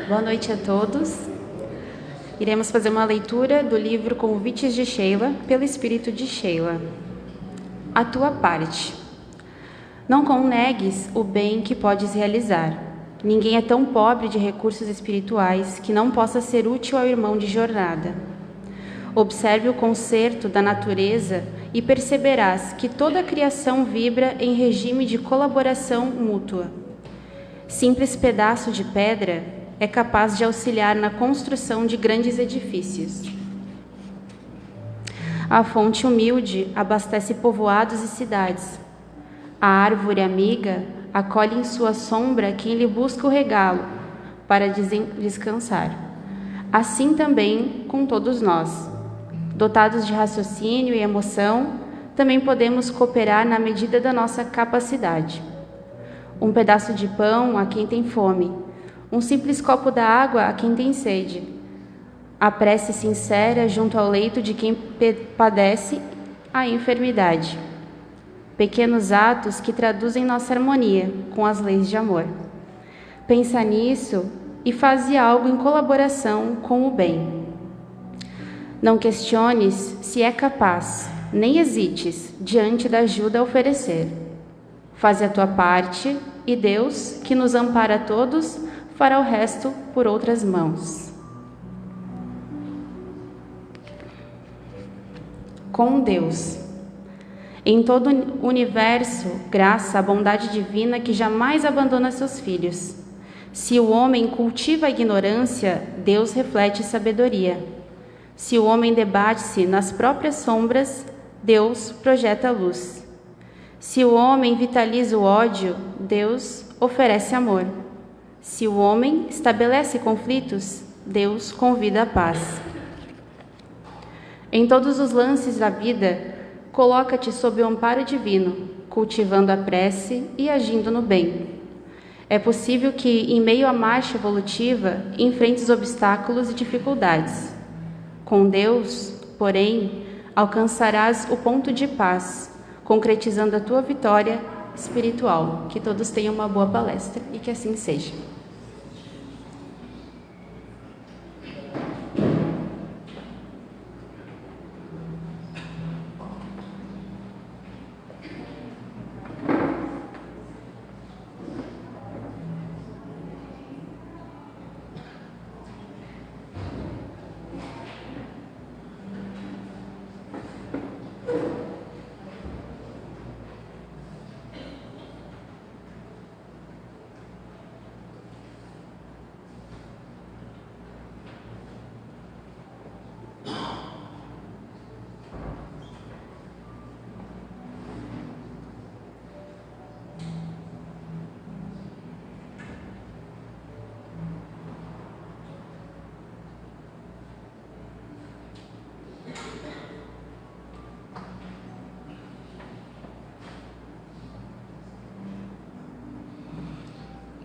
Boa noite a todos. Iremos fazer uma leitura do livro Convites de Sheila, pelo Espírito de Sheila. A tua parte. Não connegues o bem que podes realizar. Ninguém é tão pobre de recursos espirituais que não possa ser útil ao irmão de jornada. Observe o concerto da natureza e perceberás que toda a criação vibra em regime de colaboração mútua. Simples pedaço de pedra é capaz de auxiliar na construção de grandes edifícios. A fonte humilde abastece povoados e cidades. A árvore amiga acolhe em sua sombra quem lhe busca o regalo para descansar. Assim também com todos nós. Dotados de raciocínio e emoção, também podemos cooperar na medida da nossa capacidade. Um pedaço de pão a quem tem fome, um simples copo da água a quem tem sede. A prece sincera junto ao leito de quem padece a enfermidade. Pequenos atos que traduzem nossa harmonia com as leis de amor. Pensa nisso e faze algo em colaboração com o bem. Não questiones se é capaz, nem hesites diante da ajuda a oferecer. Faze a tua parte e Deus, que nos ampara a todos, fará o resto por outras mãos. Com Deus. Em todo o universo, graça à bondade divina que jamais abandona seus filhos. Se o homem cultiva a ignorância, Deus reflete sabedoria. Se o homem debate-se nas próprias sombras, Deus projeta a luz. Se o homem vitaliza o ódio, Deus oferece amor. Se o homem estabelece conflitos, Deus convida a paz. Em todos os lances da vida, coloca-te sob o amparo divino, cultivando a prece e agindo no bem. É possível que, em meio à marcha evolutiva, enfrentes obstáculos e dificuldades. Com Deus, porém, alcançarás o ponto de paz, concretizando a tua vitória espiritual. Que todos tenham uma boa palestra e que assim seja.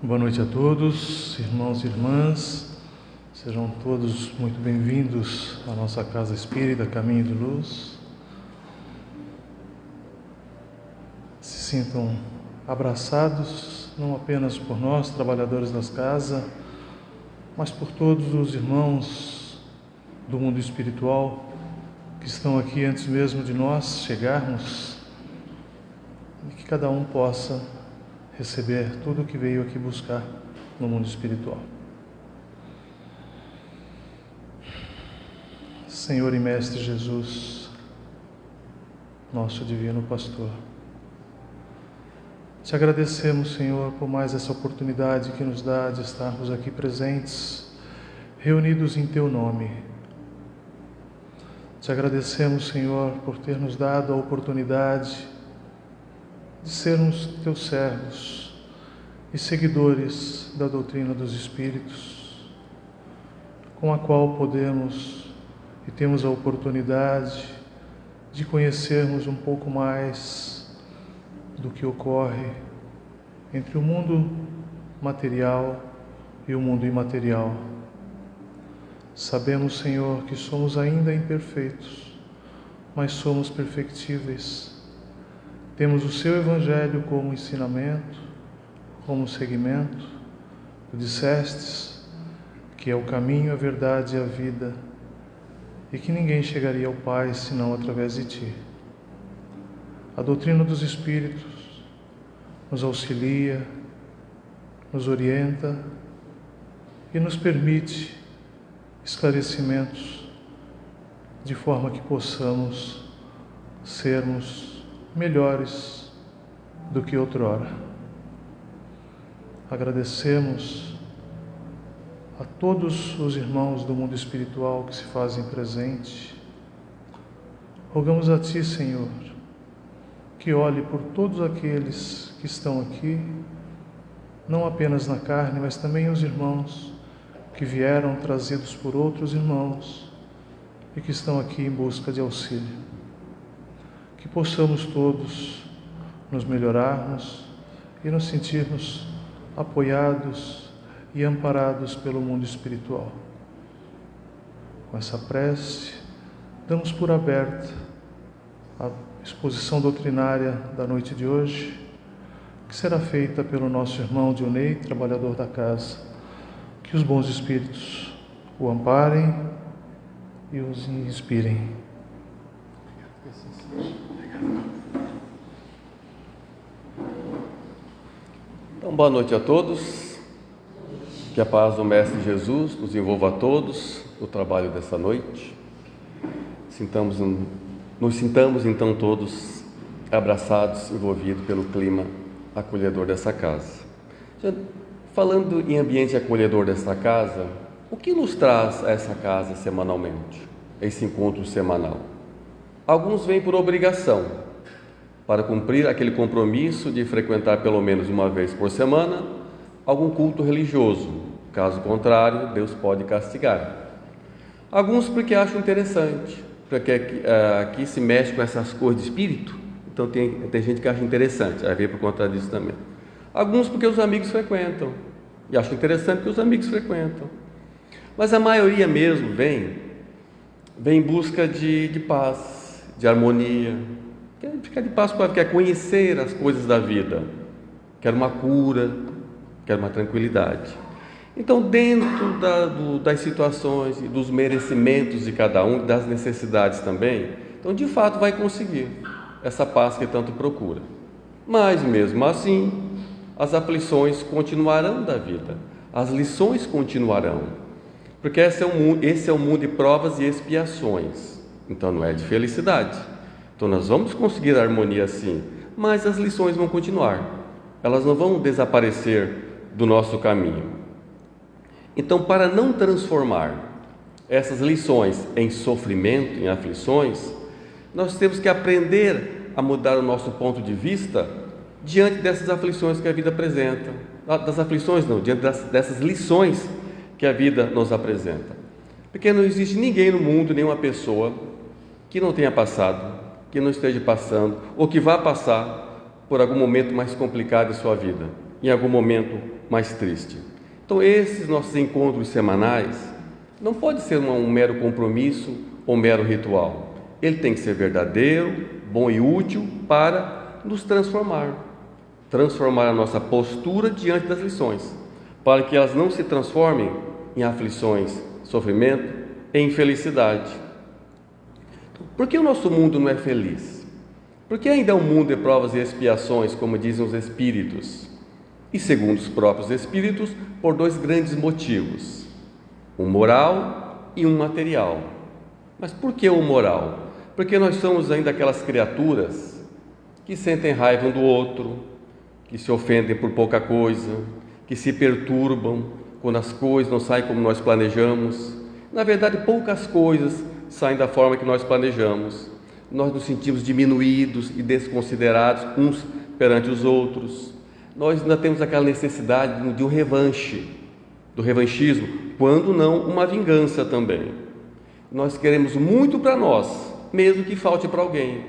Boa noite a todos, irmãos e irmãs, sejam todos muito bem-vindos à nossa Casa Espírita, Caminho de Luz. Se sintam abraçados, não apenas por nós, trabalhadores das casas, mas por todos os irmãos do mundo espiritual que estão aqui antes mesmo de nós chegarmos, e que cada um possa receber tudo o que veio aqui buscar no mundo espiritual. Senhor e Mestre Jesus, nosso Divino Pastor, te agradecemos, Senhor, por mais essa oportunidade que nos dá de estarmos aqui presentes, reunidos em Teu nome. Te agradecemos, Senhor, por ter nos dado a oportunidade de sermos Teus servos e seguidores da doutrina dos Espíritos, com a qual podemos e temos a oportunidade de conhecermos um pouco mais do que ocorre entre o mundo material e o mundo imaterial. Sabemos, Senhor, que somos ainda imperfeitos, mas somos perfectíveis. Temos o Seu Evangelho como ensinamento, como seguimento. Tu dissestes que é o caminho, a verdade e a vida, e que ninguém chegaria ao Pai senão através de Ti. A doutrina dos Espíritos nos auxilia, nos orienta e nos permite esclarecimentos de forma que possamos sermos melhores do que outrora. Agradecemos a todos os irmãos do mundo espiritual que se fazem presente. Rogamos a Ti, Senhor, que olhe por todos aqueles que estão aqui, não apenas na carne, mas também os irmãos que vieram trazidos por outros irmãos e que estão aqui em busca de auxílio. Que possamos todos nos melhorarmos e nos sentirmos apoiados e amparados pelo mundo espiritual. Com essa prece, damos por aberta a exposição doutrinária da noite de hoje, que será feita pelo nosso irmão Dionei, trabalhador da casa. Que os bons espíritos o amparem e os inspirem. Então, boa noite a todos. Que a paz do Mestre Jesus nos envolva a todos no trabalho dessa noite. Nos sintamos então todos abraçados, envolvidos pelo clima acolhedor dessa casa. Já falando em ambiente acolhedor dessa casa, o que nos traz a essa casa semanalmente, esse encontro semanal? Alguns vêm por obrigação, para cumprir aquele compromisso de frequentar pelo menos uma vez por semana algum culto religioso. Caso contrário, Deus pode castigar. Alguns porque acham interessante, porque aqui se mexe com essas coisas de espírito, então tem gente que acha interessante, aí vem por conta disso também. Alguns porque os amigos frequentam, e acham interessante porque os amigos frequentam. Mas a maioria mesmo vem em busca de paz, de harmonia, quer ficar de paz, quer conhecer as coisas da vida, quer uma cura, quer uma tranquilidade. Então, dentro das situações e dos merecimentos de cada um, das necessidades também, então de fato vai conseguir essa paz que tanto procura. Mas mesmo assim, as aflições continuarão da vida, as lições continuarão, porque esse é um mundo de provas e expiações, então não é de felicidade. Então nós vamos conseguir a harmonia sim, mas as lições vão continuar, elas não vão desaparecer do nosso caminho. Então, para não transformar essas lições em sofrimento, em aflições, nós temos que aprender a mudar o nosso ponto de vista diante dessas aflições que a vida apresenta. Diante dessas lições que a vida nos apresenta. Porque não existe ninguém no mundo, nenhuma pessoa, que não tenha passado, que não esteja passando, ou que vá passar por algum momento mais complicado em sua vida, em algum momento mais triste. Então, esses nossos encontros semanais não pode ser um mero compromisso ou um mero ritual. Ele tem que ser verdadeiro, bom e útil para nos transformar a nossa postura diante das lições, para que elas não se transformem em aflições, sofrimento e infelicidade. Por que o nosso mundo não é feliz? Porque ainda é um mundo de provas e expiações, como dizem os Espíritos. E segundo os próprios Espíritos, por dois grandes motivos, um moral e um material. Mas por que o moral? Porque nós somos ainda aquelas criaturas que sentem raiva um do outro, que se ofendem por pouca coisa, que se perturbam quando as coisas não saem como nós planejamos. Na verdade, poucas coisas saem da forma que nós planejamos. Nós nos sentimos diminuídos e desconsiderados uns perante os outros. Nós ainda temos aquela necessidade de um revanche, do revanchismo, quando não uma vingança também. Nós queremos muito para nós, mesmo que falte para alguém.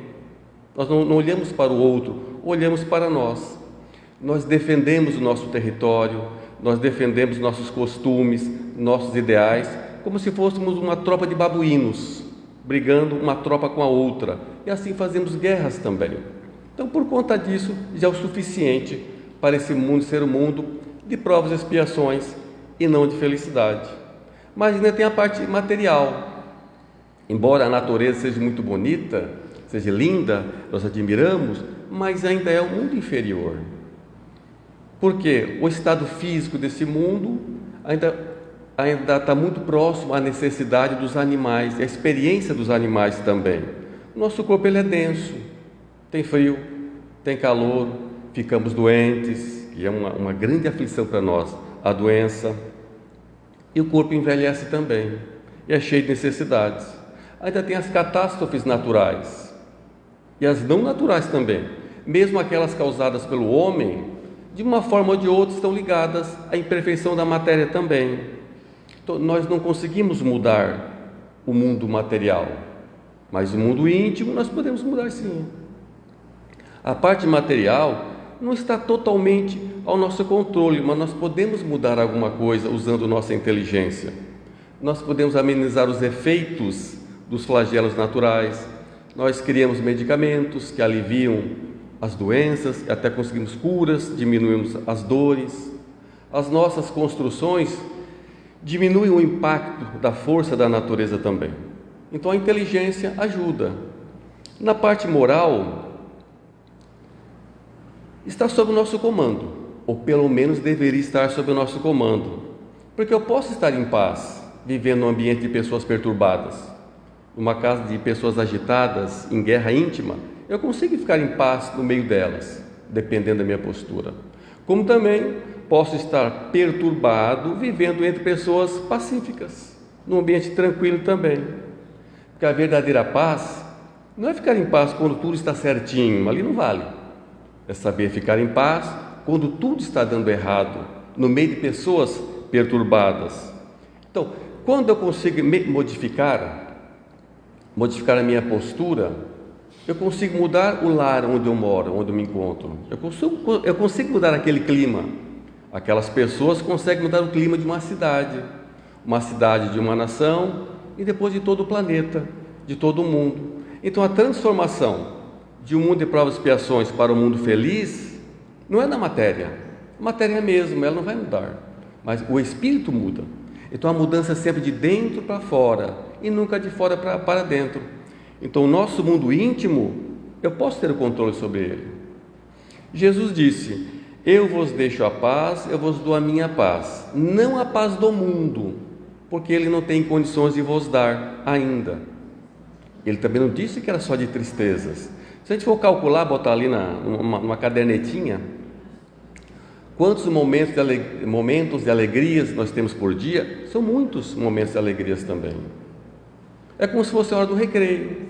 Nós não olhamos para o outro, olhamos para nós. Nós defendemos o nosso território, nós defendemos nossos costumes, nossos ideais, como se fôssemos uma tropa de babuínos, brigando uma tropa com a outra. E assim fazemos guerras também. Então, por conta disso, já é o suficiente para esse mundo ser um mundo de provas e expiações e não de felicidade. Mas ainda tem a parte material. Embora a natureza seja muito bonita, seja linda, nós admiramos, mas ainda é um mundo inferior. Porque o estado físico desse mundo ainda está muito próximo à necessidade dos animais, e à experiência dos animais também. O nosso corpo ele é denso, tem frio, tem calor, ficamos doentes, que é uma grande aflição para nós, a doença. E o corpo envelhece também, e é cheio de necessidades. Ainda tem as catástrofes naturais, e as não naturais também, mesmo aquelas causadas pelo homem, de uma forma ou de outra estão ligadas à imperfeição da matéria também. Então, nós não conseguimos mudar o mundo material, mas o mundo íntimo nós podemos mudar sim. A parte material não está totalmente ao nosso controle, mas nós podemos mudar alguma coisa usando nossa inteligência. Nós podemos amenizar os efeitos dos flagelos naturais, nós criamos medicamentos que aliviam as doenças, até conseguimos curas, diminuímos as dores. As nossas construções diminuem o impacto da força da natureza também. Então a inteligência ajuda. Na parte moral, está sob o nosso comando, ou pelo menos deveria estar sob o nosso comando, porque eu posso estar em paz, vivendo num ambiente de pessoas perturbadas, numa casa de pessoas agitadas, em guerra íntima. Eu consigo ficar em paz no meio delas, dependendo da minha postura. Como também posso estar perturbado, vivendo entre pessoas pacíficas, num ambiente tranquilo também. Porque a verdadeira paz não é ficar em paz quando tudo está certinho, ali não vale. É saber ficar em paz quando tudo está dando errado, no meio de pessoas perturbadas. Então, quando eu consigo modificar a minha postura, eu consigo mudar o lar onde eu moro, onde eu me encontro. Eu consigo mudar aquele clima. Aquelas pessoas conseguem mudar o clima de uma cidade de uma nação e depois de todo o planeta, de todo o mundo. Então a transformação de um mundo de provas e expiações para um mundo feliz não é na matéria. A matéria é mesmo, ela não vai mudar, mas o espírito muda. Então a mudança é sempre de dentro para fora e nunca de fora para dentro. Então o nosso mundo íntimo, eu posso ter o controle sobre ele. Jesus disse: eu vos deixo a paz, eu vos dou a minha paz, não a paz do mundo, porque ele não tem condições de vos dar ainda. Ele também não disse que era só de tristezas. Se a gente for calcular, botar ali numa cadernetinha, quantos momentos de alegrias nós temos por dia, são muitos momentos de alegrias também. É como se fosse a hora do recreio.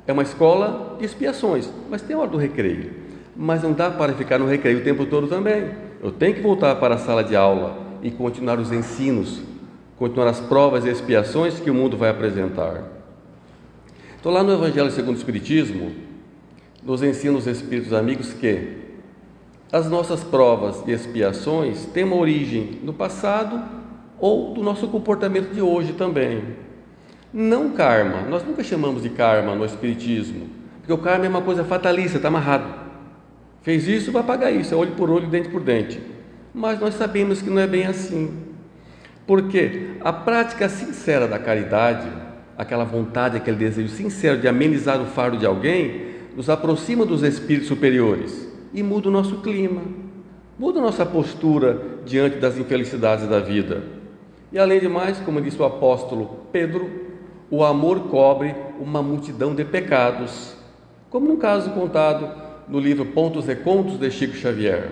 É uma escola de expiações, mas tem a hora do recreio. Mas não dá para ficar no recreio o tempo todo também. Eu tenho que voltar para a sala de aula e continuar os ensinos, continuar as provas e expiações que o mundo vai apresentar. Então, lá no Evangelho segundo o Espiritismo, nos ensina os Espíritos amigos que as nossas provas e expiações têm uma origem no passado ou do nosso comportamento de hoje também. Não karma, nós nunca chamamos de karma no Espiritismo, porque o karma é uma coisa fatalista, está amarrado. Fez isso, vai pagar isso, é olho por olho, dente por dente. Mas nós sabemos que não é bem assim, porque a prática sincera da caridade, aquela vontade, aquele desejo sincero de amenizar o fardo de alguém, nos aproxima dos espíritos superiores e muda o nosso clima, muda a nossa postura diante das infelicidades da vida. E além de mais, como disse o apóstolo Pedro, o amor cobre uma multidão de pecados, como no caso contado no livro Pontos e Contos de Chico Xavier.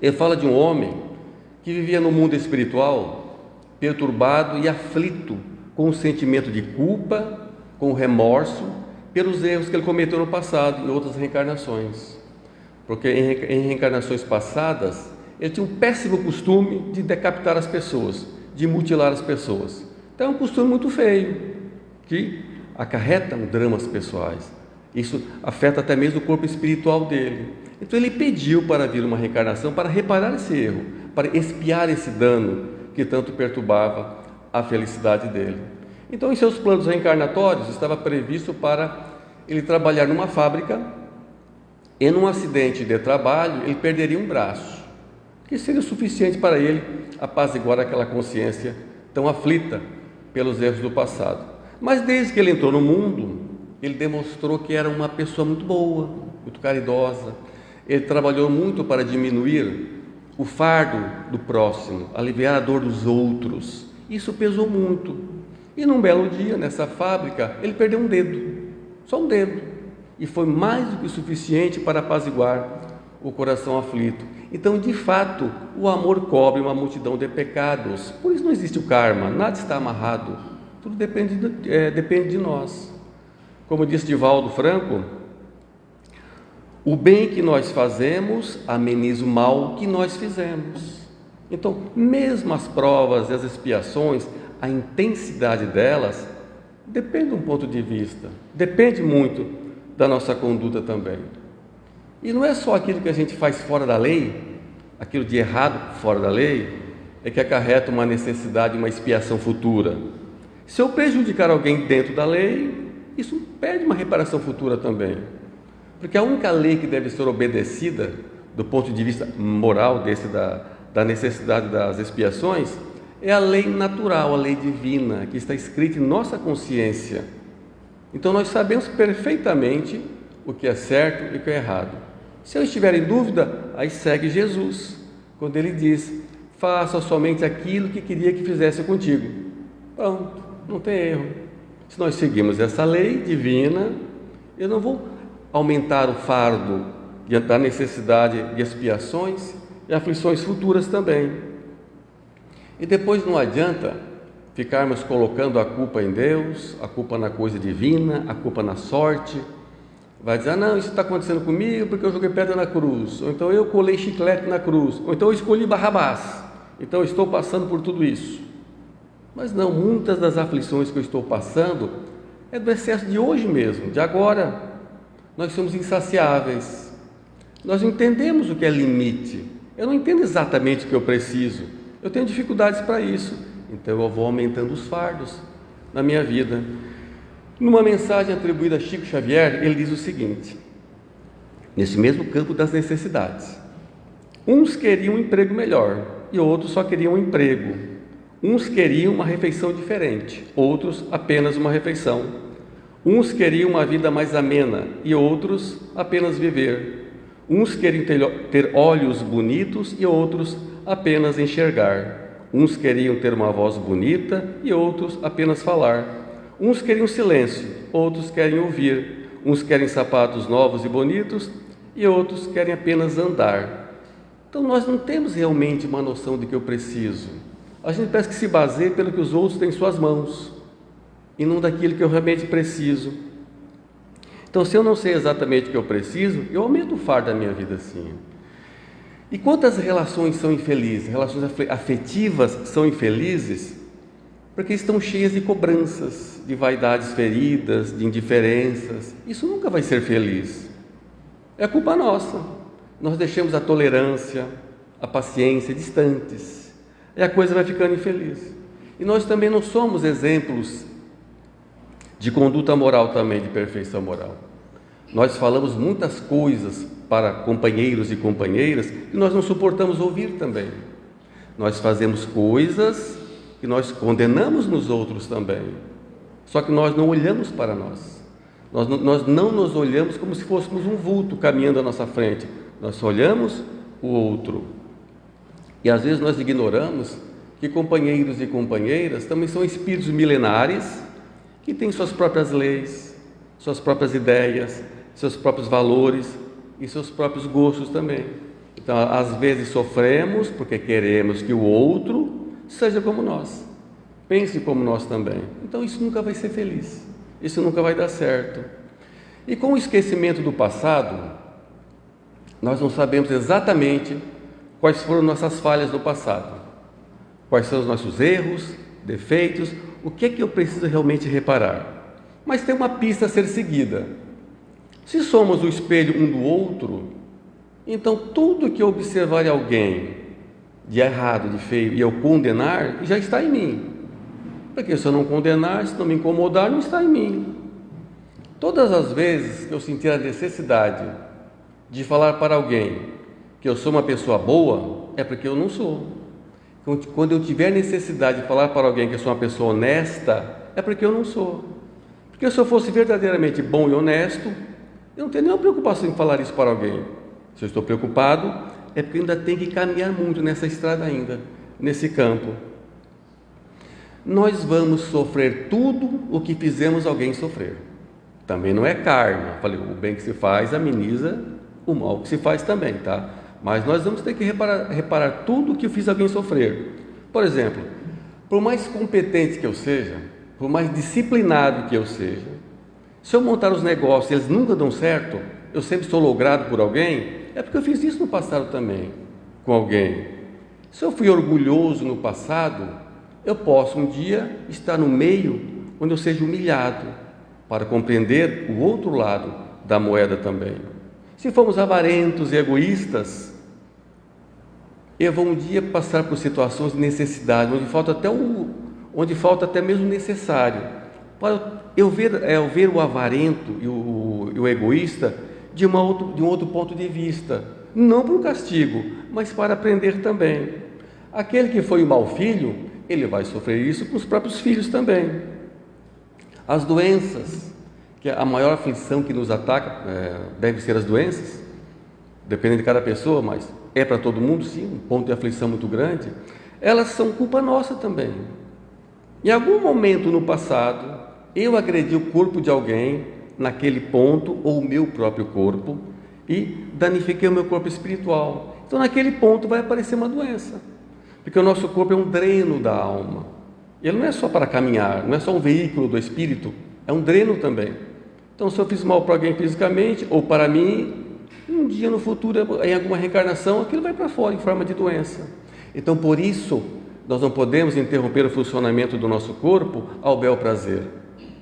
Ele fala de um homem que vivia no mundo espiritual perturbado e aflito com o sentimento de culpa, com remorso pelos erros que ele cometeu no passado, em outras reencarnações. Porque em reencarnações passadas ele tinha um péssimo costume de decapitar as pessoas, de mutilar as pessoas. Então é um costume muito feio, que acarreta dramas pessoais. Isso afeta até mesmo o corpo espiritual dele. Então ele pediu para vir uma reencarnação para reparar esse erro, para expiar esse dano que tanto perturbava a felicidade dele. Então, em seus planos reencarnatórios, estava previsto para ele trabalhar numa fábrica e num acidente de trabalho ele perderia um braço, que seria suficiente para ele apaziguar aquela consciência tão aflita pelos erros do passado. Mas desde que ele entrou no mundo, ele demonstrou que era uma pessoa muito boa, muito caridosa. Ele trabalhou muito para diminuir o fardo do próximo, aliviar a dor dos outros. Isso pesou muito. E num belo dia, nessa fábrica, ele perdeu um dedo, só um dedo, e foi mais do que suficiente para apaziguar o coração aflito. Então, de fato, o amor cobre uma multidão de pecados. Por isso não existe o karma, nada está amarrado, tudo depende de nós. Como disse Divaldo Franco, o bem que nós fazemos ameniza o mal que nós fizemos. Então, mesmo as provas e as expiações, a intensidade delas depende de um ponto de vista, depende muito da nossa conduta também. E não é só aquilo que a gente faz fora da lei, aquilo de errado fora da lei, é que acarreta uma necessidade, uma expiação futura. Se eu prejudicar alguém dentro da lei, isso pede uma reparação futura também. Porque a única lei que deve ser obedecida, do ponto de vista moral, da necessidade das expiações, é a lei natural, a lei divina, que está escrita em nossa consciência. Então nós sabemos perfeitamente o que é certo e o que é errado. Se eu estiver em dúvida, aí segue Jesus, quando ele diz: faça somente aquilo que queria que fizesse contigo. Pronto, não tem erro. Se nós seguimos essa lei divina, eu não vou aumentar o fardo da necessidade de expiações e aflições futuras também. E depois não adianta ficarmos colocando a culpa em Deus, a culpa na coisa divina, a culpa na sorte. Vai dizer: não, isso está acontecendo comigo porque eu joguei pedra na cruz, ou então eu colei chiclete na cruz, ou então eu escolhi Barrabás, então eu estou passando por tudo isso. Mas não, muitas das aflições que eu estou passando é do excesso de hoje mesmo, de agora. Nós somos insaciáveis, nós não entendemos o que é limite. Eu não entendo exatamente o que eu preciso, eu tenho dificuldades para isso, então eu vou aumentando os fardos na minha vida. Numa mensagem atribuída a Chico Xavier, ele diz o seguinte, nesse mesmo campo das necessidades: uns queriam um emprego melhor e outros só queriam um emprego. Uns queriam uma refeição diferente, outros apenas uma refeição. Uns queriam uma vida mais amena e outros apenas viver. Uns queriam ter olhos bonitos e outros apenas enxergar. Uns queriam ter uma voz bonita e outros apenas falar. Uns queriam silêncio, outros querem ouvir. Uns querem sapatos novos e bonitos e outros querem apenas andar. Então nós não temos realmente uma noção de que eu preciso. A gente parece que se baseia pelo que os outros têm em suas mãos e não daquilo que eu realmente preciso. Então, se eu não sei exatamente o que eu preciso, eu aumento o fardo da minha vida assim. E quantas relações são infelizes? Relações afetivas são infelizes porque estão cheias de cobranças, de vaidades feridas, de indiferenças. Isso nunca vai ser feliz. É culpa nossa. Nós deixamos a tolerância, a paciência distantes. E a coisa vai ficando infeliz. E nós também não somos exemplos de conduta moral também, de perfeição moral. Nós falamos muitas coisas para companheiros e companheiras que nós não suportamos ouvir também. Nós fazemos coisas que nós condenamos nos outros também. Só que nós não olhamos para nós. Nós não nos olhamos como se fôssemos um vulto caminhando à nossa frente. Nós só olhamos o outro. E às vezes nós ignoramos que companheiros e companheiras também são espíritos milenares que têm suas próprias leis, suas próprias ideias, seus próprios valores e seus próprios gostos também. Então, às vezes sofremos porque queremos que o outro seja como nós, pense como nós também. Então, isso nunca vai ser feliz, isso nunca vai dar certo. E com o esquecimento do passado, nós não sabemos exatamente quais foram nossas falhas no passado, quais são os nossos erros, defeitos, o que é que eu preciso realmente reparar. Mas tem uma pista a ser seguida. Se somos o espelho um do outro, então tudo que eu observar em alguém de errado, de feio, e eu condenar, já está em mim. Porque se eu não condenar, se não me incomodar, não está em mim. Todas as vezes que eu sentir a necessidade de falar para alguém que eu sou uma pessoa boa, é porque eu não sou. Quando eu tiver necessidade de falar para alguém que eu sou uma pessoa honesta, é porque eu não sou. Porque se eu fosse verdadeiramente bom e honesto, eu não tenho nenhuma preocupação em falar isso para alguém. Se eu estou preocupado, é porque eu ainda tenho que caminhar muito nessa estrada ainda, nesse campo. Nós vamos sofrer tudo o que fizemos alguém sofrer. Também não é karma. Falei, o bem que se faz ameniza o mal que se faz também, tá? Mas nós vamos ter que reparar tudo o que eu fiz alguém sofrer. Por exemplo, por mais competente que eu seja, por mais disciplinado que eu seja, se eu montar os negócios e eles nunca dão certo, eu sempre sou logrado por alguém, é porque eu fiz isso no passado também, com alguém. Se eu fui orgulhoso no passado, eu posso um dia estar no meio onde eu seja humilhado, para compreender o outro lado da moeda também. Se formos avarentos e egoístas, eu vou um dia passar por situações de necessidade, onde falta até mesmo necessário. Para eu ver o avarento e o egoísta de um outro ponto de vista, não para o castigo, mas para aprender também. Aquele que foi o mau filho, ele vai sofrer isso com os próprios filhos também. As doenças, que a maior aflição que nos ataca deve ser as doenças, dependendo de cada pessoa, mas é para todo mundo, sim, um ponto de aflição muito grande. Elas são culpa nossa também. Em algum momento no passado, eu agredi o corpo de alguém naquele ponto, ou o meu próprio corpo, e danifiquei o meu corpo espiritual. Então, naquele ponto vai aparecer uma doença, porque o nosso corpo é um dreno da alma. Ele não é só para caminhar, não é só um veículo do espírito, é um dreno também. Então, se eu fiz mal para alguém fisicamente, ou para mim, um dia no futuro, em alguma reencarnação, aquilo vai para fora em forma de doença. Então, por isso, nós não podemos interromper o funcionamento do nosso corpo ao bel prazer,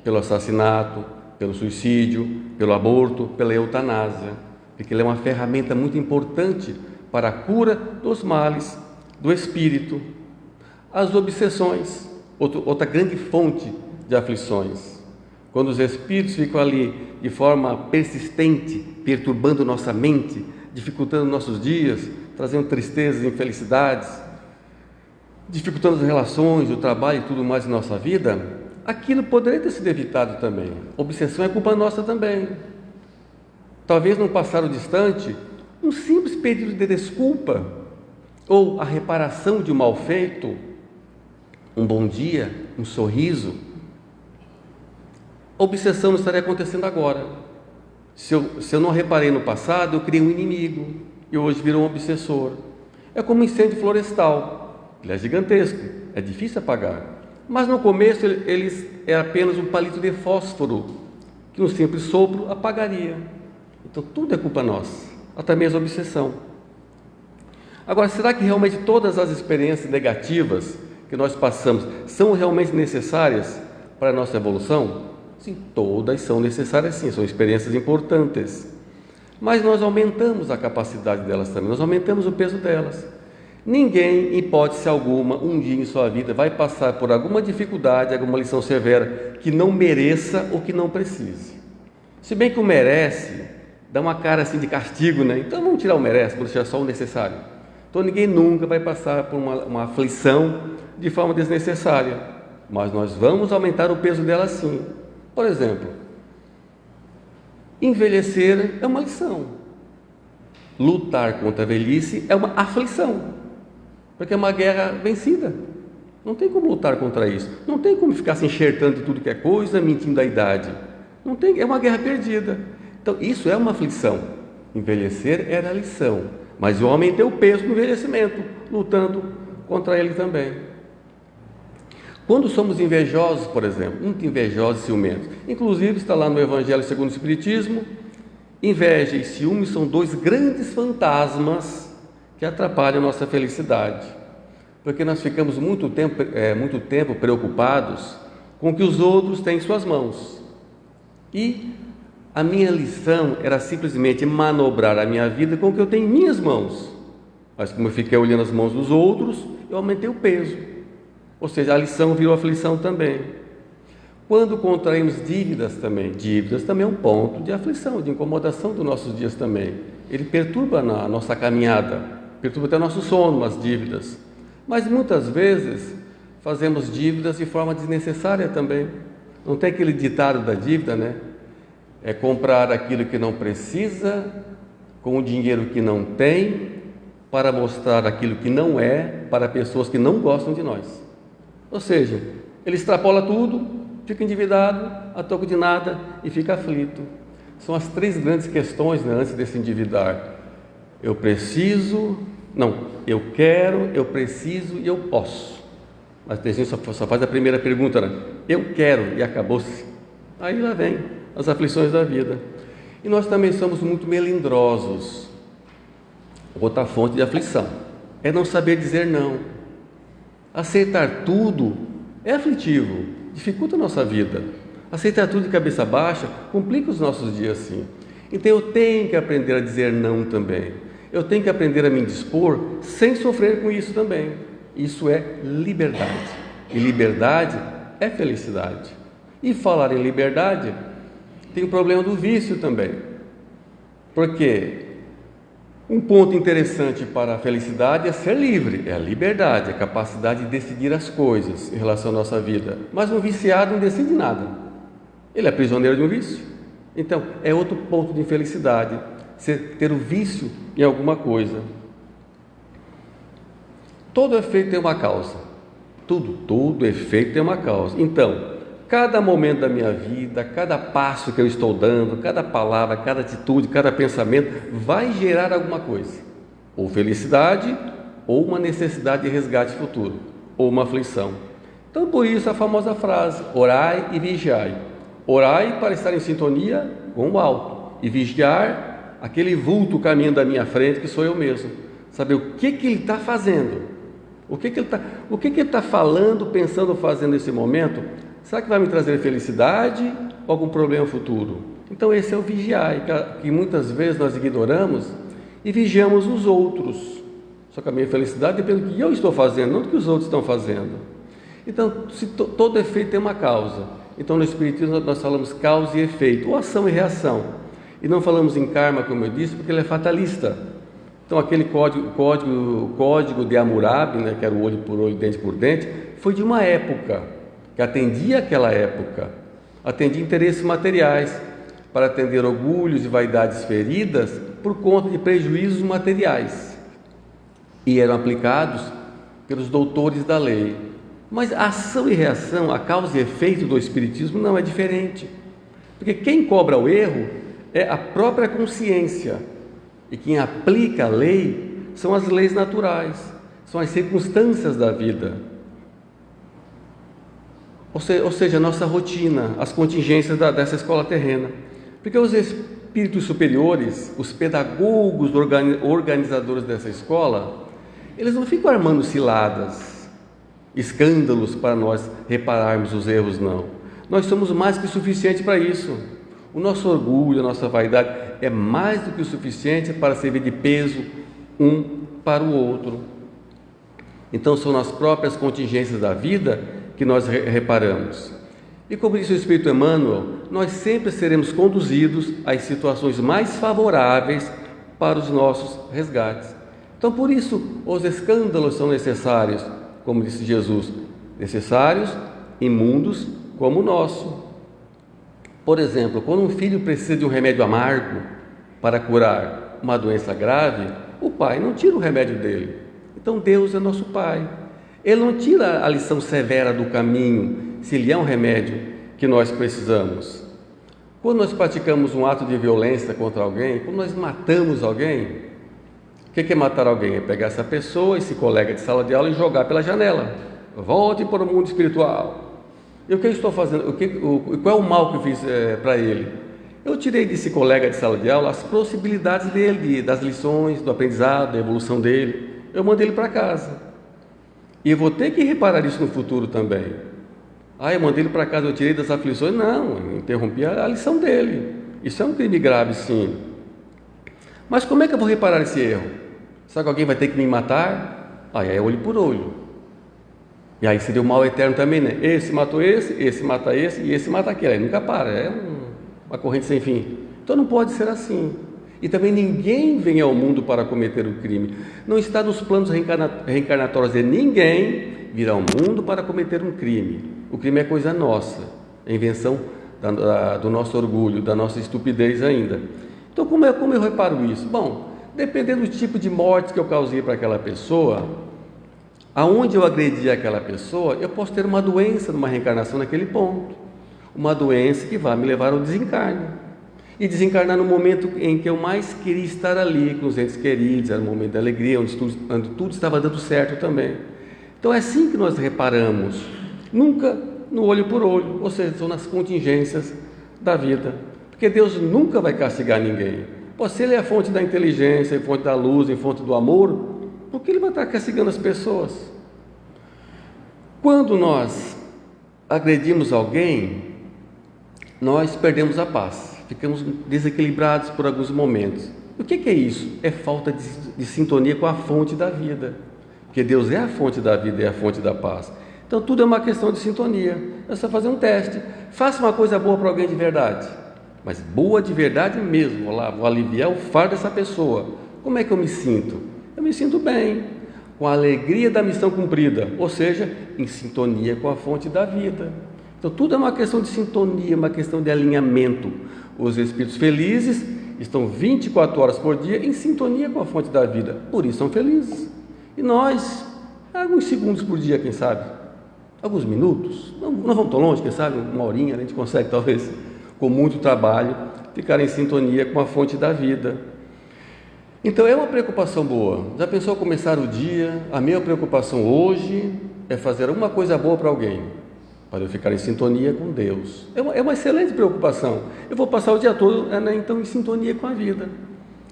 pelo assassinato, pelo suicídio, pelo aborto, pela eutanásia, porque ele é uma ferramenta muito importante para a cura dos males do espírito. As obsessões, outra grande fonte de aflições. Quando os espíritos ficam ali de forma persistente, perturbando nossa mente, dificultando nossos dias, trazendo tristezas e infelicidades, dificultando as relações, o trabalho e tudo mais em nossa vida, aquilo poderia ter sido evitado também. Obsessão é culpa nossa também. Talvez num passado distante, um simples pedido de desculpa ou a reparação de um mal feito, um bom dia, um sorriso, a obsessão não estaria acontecendo agora. Se eu não reparei no passado, eu criei um inimigo e hoje virou um obsessor. É como um incêndio florestal, ele é gigantesco, é difícil apagar, mas no começo ele é apenas um palito de fósforo que um simples sopro apagaria. Então tudo é culpa nossa, até mesmo a obsessão. Agora, será que realmente todas as experiências negativas que nós passamos são realmente necessárias para a nossa evolução? Sim, todas são necessárias, sim, são experiências importantes. Mas nós aumentamos a capacidade delas também, nós aumentamos o peso delas. Ninguém, em hipótese alguma, um dia em sua vida vai passar por alguma dificuldade, alguma lição severa que não mereça ou que não precise. Se bem que o merece, dá uma cara assim de castigo, né? Então vamos tirar o merece, vamos deixar só o necessário. Então ninguém nunca vai passar por uma aflição de forma desnecessária, mas nós vamos aumentar o peso dela sim. Por exemplo, envelhecer é uma lição, lutar contra a velhice é uma aflição, porque é uma guerra vencida, não tem como lutar contra isso, não tem como ficar se enxertando de tudo que é coisa, mentindo a idade, não tem, é uma guerra perdida. Então isso é uma aflição, envelhecer era a lição, mas o homem tem o peso do envelhecimento, lutando contra ele também. Quando somos invejosos, por exemplo, muito invejosos e ciumentos, inclusive está lá no Evangelho segundo o Espiritismo, inveja e ciúme são dois grandes fantasmas que atrapalham a nossa felicidade, porque nós ficamos muito tempo preocupados com o que os outros têm em suas mãos, e a minha lição era simplesmente manobrar a minha vida com o que eu tenho em minhas mãos, mas como eu fiquei olhando as mãos dos outros, eu aumentei o peso. Ou seja, a lição virou aflição também. Quando contraímos dívidas também é um ponto de aflição, de incomodação dos nossos dias também. Ele perturba a nossa caminhada, perturba até nosso sono, as dívidas. Mas muitas vezes fazemos dívidas de forma desnecessária também. Não tem aquele ditado da dívida, né? É comprar aquilo que não precisa, com o dinheiro que não tem, para mostrar aquilo que não é, para pessoas que não gostam de nós. Ou seja, ele extrapola tudo, fica endividado, a troco de nada e fica aflito. São as 3 grandes questões, né, antes de se endividar. Eu preciso, não, eu quero, eu preciso e eu posso. Mas tem gente que só faz a primeira pergunta, né? Eu quero, e acabou-se. Aí lá vem as aflições da vida. E nós também somos muito melindrosos. Outra fonte de aflição é não saber dizer não. Aceitar tudo é aflitivo, dificulta a nossa vida. Aceitar tudo de cabeça baixa complica os nossos dias, sim. Então eu tenho que aprender a dizer não também. Eu tenho que aprender a me dispor sem sofrer com isso também. Isso é liberdade. E liberdade é felicidade. E falar em liberdade tem o problema do vício também. Porque um ponto interessante para a felicidade é ser livre, é a liberdade, a capacidade de decidir as coisas em relação à nossa vida. Mas um viciado não decide nada. Ele é prisioneiro de um vício. Então, é outro ponto de infelicidade, ter o vício em alguma coisa. Todo efeito tem uma causa. Todo efeito tem uma causa. Então, cada momento da minha vida, cada passo que eu estou dando, cada palavra, cada atitude, cada pensamento vai gerar alguma coisa. Ou felicidade, ou uma necessidade de resgate futuro, ou uma aflição. Então, por isso a famosa frase, orai e vigiai. Orai para estar em sintonia com o alto e vigiar aquele vulto caminhando da minha frente, que sou eu mesmo. Saber o que ele está fazendo, o que ele está falando, pensando, fazendo nesse momento. Será que vai me trazer felicidade ou algum problema futuro? Então esse é o vigiar, que muitas vezes nós ignoramos e vigiamos os outros. Só que a minha felicidade depende do que eu estou fazendo, não do que os outros estão fazendo. Então, todo efeito tem uma causa. Então no Espiritismo nós falamos causa e efeito, ou ação e reação. E não falamos em karma, como eu disse, porque ele é fatalista. Então aquele código de Hammurabi, né, que era o olho por olho, dente por dente, foi de uma época, que atendia aquela época, atendia interesses materiais, para atender orgulhos e vaidades feridas por conta de prejuízos materiais, e eram aplicados pelos doutores da lei. Mas a ação e reação, a causa e efeito do Espiritismo não é diferente, porque quem cobra o erro é a própria consciência, e quem aplica a lei são as leis naturais, são as circunstâncias da vida. Ou seja, a nossa rotina, as contingências dessa escola terrena. Porque os espíritos superiores, os pedagogos, organizadores dessa escola, eles não ficam armando ciladas, escândalos para nós repararmos os erros, não. Nós somos mais que suficiente para isso. O nosso orgulho, a nossa vaidade é mais do que o suficiente para servir de peso um para o outro. Então são nas próprias contingências da vida que nós reparamos. E como disse o Espírito Emmanuel, nós sempre seremos conduzidos às situações mais favoráveis para os nossos resgates. Então por isso os escândalos são necessários, como disse Jesus, necessários em mundos como o nosso. Por exemplo, quando um filho precisa de um remédio amargo para curar uma doença grave, o pai não tira o remédio dele. Então Deus é nosso Pai. Ele não tira a lição severa do caminho, se ele é um remédio que nós precisamos. Quando nós praticamos um ato de violência contra alguém, quando nós matamos alguém, o que é matar alguém? É pegar essa pessoa, esse colega de sala de aula, e jogar pela janela. Volte para o mundo espiritual. E o que eu estou fazendo? Qual é o mal que eu fiz para ele? Eu tirei desse colega de sala de aula as possibilidades dele, das lições, do aprendizado, da evolução dele. Eu mandei ele para casa. E eu vou ter que reparar isso no futuro também. Eu mandei ele para casa, eu tirei das aflições. Não, eu interrompi a lição dele. Isso é um crime grave, sim. Mas como é que eu vou reparar esse erro? Será que alguém vai ter que me matar? Aí é olho por olho. E aí seria o mal eterno também, né? Esse matou esse mata esse e esse mata aquele. Aí nunca para, é uma corrente sem fim. Então não pode ser assim. E também ninguém vem ao mundo para cometer o crime. Não está nos planos reencarnatórios de ninguém vir ao mundo para cometer um crime. O crime é coisa nossa, é invenção do nosso orgulho, da nossa estupidez ainda. Então, como eu reparo isso? Bom, dependendo do tipo de morte que eu causei para aquela pessoa, aonde eu agredi aquela pessoa, eu posso ter uma doença numa reencarnação naquele ponto. Uma doença que vai me levar ao desencarne. E desencarnar no momento em que eu mais queria estar ali, com os entes queridos, era um momento de alegria, onde tudo estava dando certo também. Então é assim que nós reparamos, nunca no olho por olho, ou seja, são nas contingências da vida. Porque Deus nunca vai castigar ninguém. Pô, se Ele é a fonte da inteligência, a fonte da luz, a fonte do amor, por que Ele vai estar castigando as pessoas? Quando nós agredimos alguém, nós perdemos a paz. Ficamos desequilibrados por alguns momentos. O que é isso? É falta de sintonia com a fonte da vida. Porque Deus é a fonte da vida e é a fonte da paz. Então tudo é uma questão de sintonia. É só fazer um teste. Faça uma coisa boa para alguém de verdade. Mas boa de verdade mesmo. Vou aliviar o fardo dessa pessoa. Como é que eu me sinto? Eu me sinto bem, com a alegria da missão cumprida. Ou seja, em sintonia com a fonte da vida. Então tudo é uma questão de sintonia, uma questão de alinhamento. Os espíritos felizes estão 24 horas por dia em sintonia com a fonte da vida, por isso são felizes. E nós, alguns segundos por dia, quem sabe, alguns minutos, não vamos tão longe, quem sabe, uma horinha, a gente consegue talvez, com muito trabalho, ficar em sintonia com a fonte da vida. Então é uma preocupação boa. Já pensou começar o dia? A minha preocupação hoje é fazer alguma coisa boa para alguém, para eu ficar em sintonia com Deus. É uma excelente preocupação. Eu vou passar o dia todo, então, em sintonia com a vida.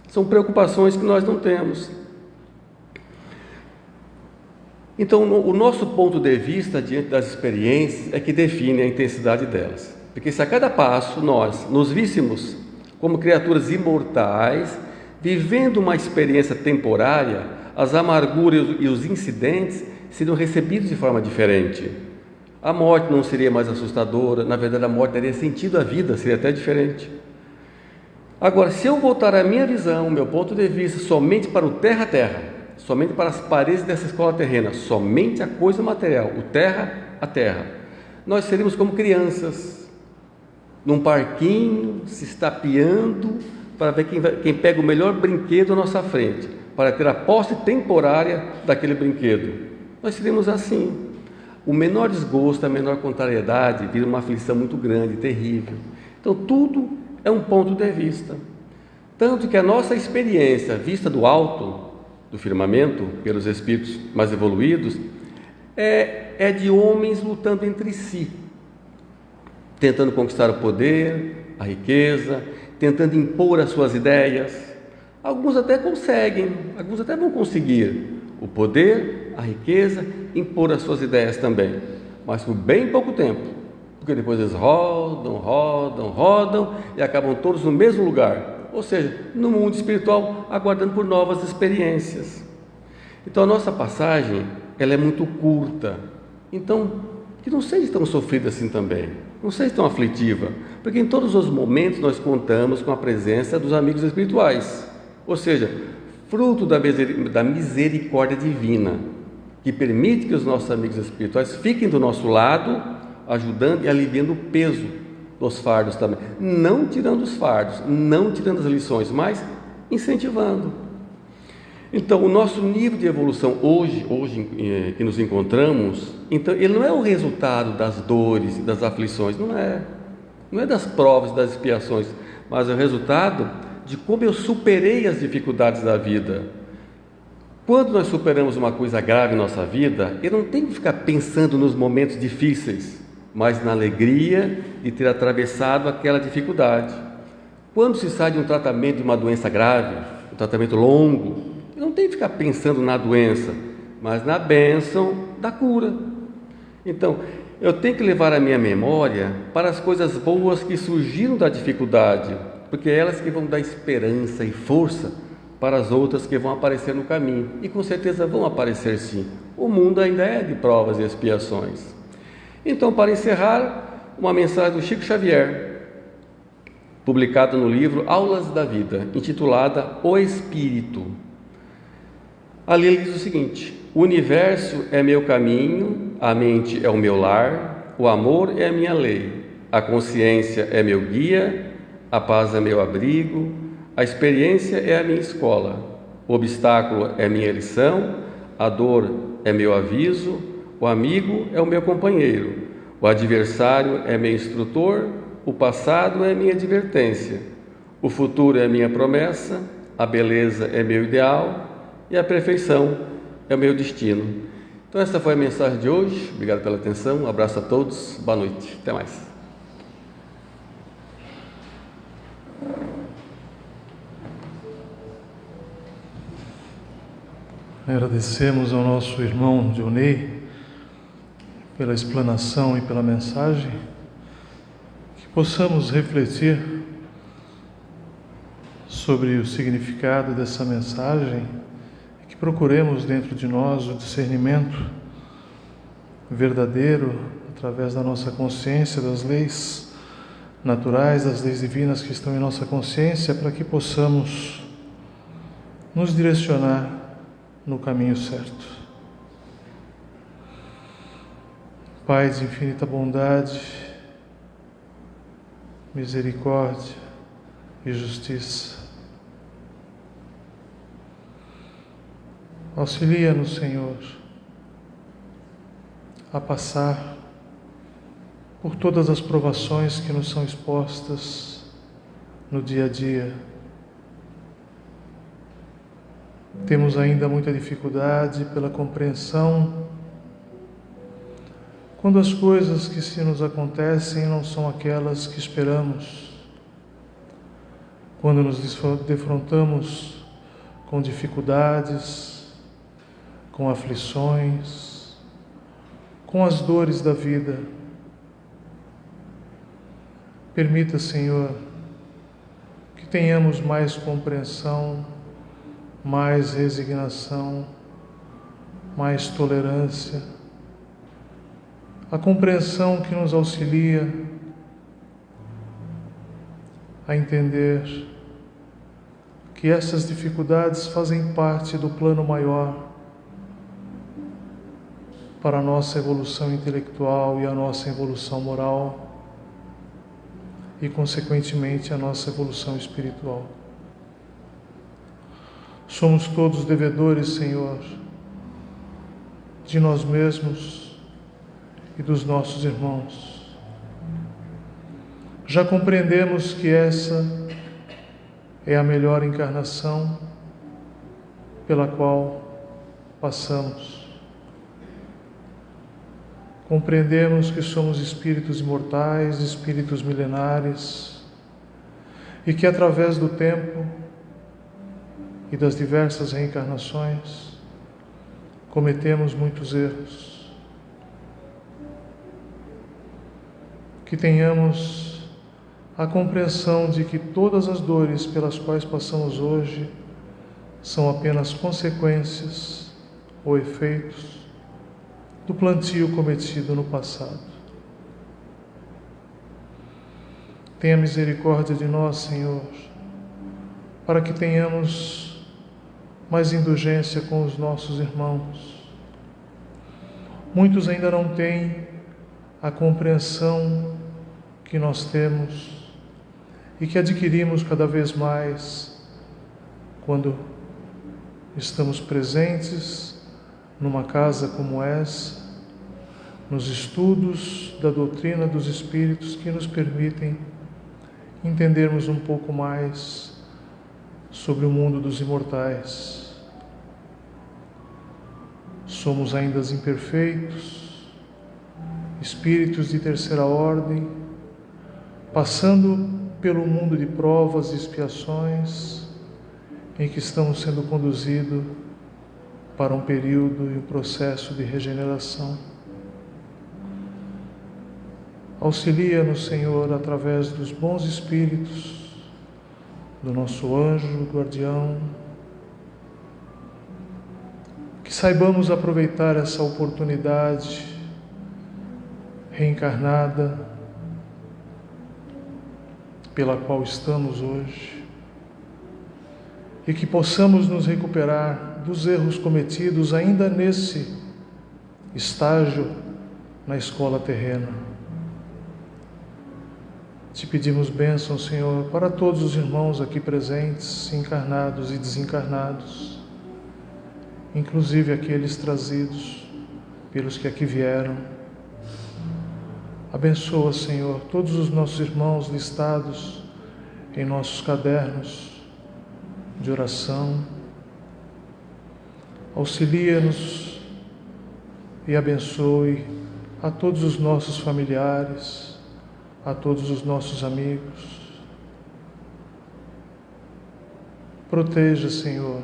São preocupações que nós não temos. Então, o nosso ponto de vista diante das experiências é que define a intensidade delas. Porque se a cada passo nós nos víssemos como criaturas imortais, vivendo uma experiência temporária, as amarguras e os incidentes seriam recebidos de forma diferente. A morte não seria mais assustadora, na verdade a morte daria sentido à vida, seria até diferente. Agora, se eu voltar a minha visão, o meu ponto de vista, somente para o terra-terra, somente para as paredes dessa escola terrena, somente a coisa material, o terra, a terra, nós seríamos como crianças, num parquinho, se estapeando, para ver quem pega o melhor brinquedo à nossa frente, para ter a posse temporária daquele brinquedo. Nós seríamos assim. O menor desgosto, a menor contrariedade vira uma aflição muito grande, terrível. Então tudo é um ponto de vista. Tanto que a nossa experiência vista do alto, do firmamento, pelos espíritos mais evoluídos, é de homens lutando entre si, tentando conquistar o poder, a riqueza, tentando impor as suas ideias. Alguns até conseguem, alguns até vão conseguir o poder, a riqueza, impor as suas ideias também, mas por bem pouco tempo, porque depois eles rodam e acabam todos no mesmo lugar, ou seja, no mundo espiritual, aguardando por novas experiências. Então a nossa passagem, ela é muito curta, então que não seja tão sofrida assim também, não seja tão aflitiva, porque em todos os momentos nós contamos com a presença dos amigos espirituais, ou seja, fruto da misericórdia divina, que permite que os nossos amigos espirituais fiquem do nosso lado, ajudando e aliviando o peso dos fardos também, não tirando os fardos, não tirando as lições, mas incentivando. Então, o nosso nível de evolução hoje que nos encontramos, então, ele não é o resultado das dores e das aflições, não é das provas, das expiações, mas é o resultado de como eu superei as dificuldades da vida. Quando nós superamos uma coisa grave em nossa vida, eu não tenho que ficar pensando nos momentos difíceis, mas na alegria de ter atravessado aquela dificuldade. Quando se sai de um tratamento de uma doença grave, um tratamento longo, eu não tenho que ficar pensando na doença, mas na bênção da cura. Então, eu tenho que levar a minha memória para as coisas boas que surgiram da dificuldade, porque é elas que vão dar esperança e força para as outras que vão aparecer no caminho, e com certeza vão aparecer sim. O mundo ainda é de provas e expiações. Então, para encerrar, uma mensagem do Chico Xavier, publicado no livro Aulas da Vida, intitulada O Espírito. Ali ele diz o seguinte: o universo é meu caminho, a mente é o meu lar, o amor é a minha lei, a consciência é meu guia, a paz é meu abrigo, a experiência é a minha escola, o obstáculo é minha lição, a dor é meu aviso, o amigo é o meu companheiro, o adversário é meu instrutor, o passado é minha advertência, o futuro é minha promessa, a beleza é meu ideal e a perfeição é o meu destino. Então essa foi a mensagem de hoje. Obrigado pela atenção, um abraço a todos, boa noite, até mais. Agradecemos ao nosso irmão Dionei pela explanação e pela mensagem, que possamos refletir sobre o significado dessa mensagem e que procuremos dentro de nós o discernimento verdadeiro através da nossa consciência, das leis naturais, das leis divinas que estão em nossa consciência, para que possamos nos direcionar no caminho certo. Pai de infinita bondade, misericórdia e justiça, auxilia-nos, Senhor, a passar por todas as provações que nos são expostas no dia a dia. Temos ainda muita dificuldade pela compreensão quando as coisas que se nos acontecem não são aquelas que esperamos, quando nos defrontamos com dificuldades, com aflições, com as dores da vida. Permita, Senhor, que tenhamos mais compreensão, mais resignação, mais tolerância, a compreensão que nos auxilia a entender que essas dificuldades fazem parte do plano maior para a nossa evolução intelectual e a nossa evolução moral e, consequentemente, a nossa evolução espiritual. Somos todos devedores, Senhor, de nós mesmos e dos nossos irmãos. Já compreendemos que essa é a melhor encarnação pela qual passamos. Compreendemos que somos espíritos imortais, espíritos milenares, e que através do tempo e das diversas reencarnações cometemos muitos erros. Que tenhamos a compreensão de que todas as dores pelas quais passamos hoje são apenas consequências ou efeitos do plantio cometido no passado. Tenha misericórdia de nós, Senhor, para que tenhamos mais indulgência com os nossos irmãos. Muitos ainda não têm a compreensão que nós temos e que adquirimos cada vez mais quando estamos presentes numa casa como essa, nos estudos da doutrina dos Espíritos que nos permitem entendermos um pouco mais sobre o mundo dos imortais. Somos ainda imperfeitos, espíritos de terceira ordem, passando pelo mundo de provas e expiações em que estamos sendo conduzidos para um período e um processo de regeneração. Auxilia-nos, Senhor, através dos bons espíritos, do nosso anjo guardião, que saibamos aproveitar essa oportunidade reencarnada pela qual estamos hoje, e que possamos nos recuperar dos erros cometidos ainda nesse estágio na escola terrena. Te pedimos bênção, Senhor, para todos os irmãos aqui presentes, encarnados e desencarnados, inclusive aqueles trazidos pelos que aqui vieram. Abençoa, Senhor, todos os nossos irmãos listados em nossos cadernos de oração. Auxilia-nos e abençoe a todos os nossos familiares, a todos os nossos amigos. Proteja, Senhor,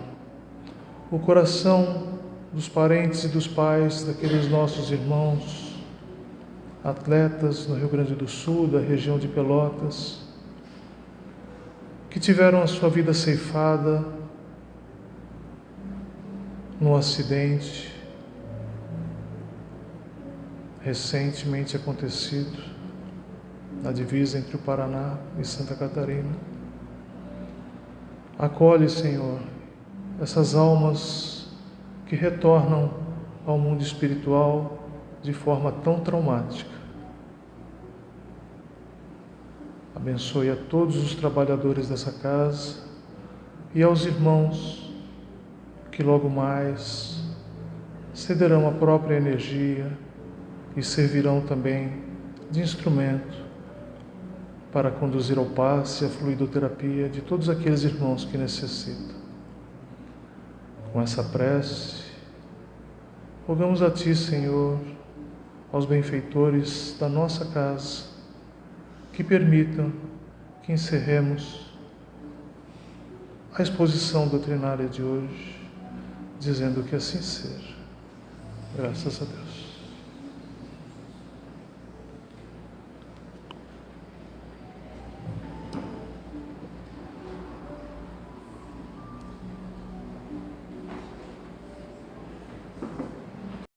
o coração dos parentes e dos pais daqueles nossos irmãos, atletas no Rio Grande do Sul, da região de Pelotas, que tiveram a sua vida ceifada num acidente recentemente acontecido na divisa entre o Paraná e Santa Catarina. Acolhe, Senhor, essas almas que retornam ao mundo espiritual de forma tão traumática. Abençoe a todos os trabalhadores dessa casa e aos irmãos que logo mais cederão a própria energia e servirão também de instrumento para conduzir ao passe e à fluidoterapia de todos aqueles irmãos que necessitam. Com essa prece, rogamos a Ti, Senhor, aos benfeitores da nossa casa, que permitam que encerremos a exposição doutrinária de hoje, dizendo que assim seja. Graças a Deus.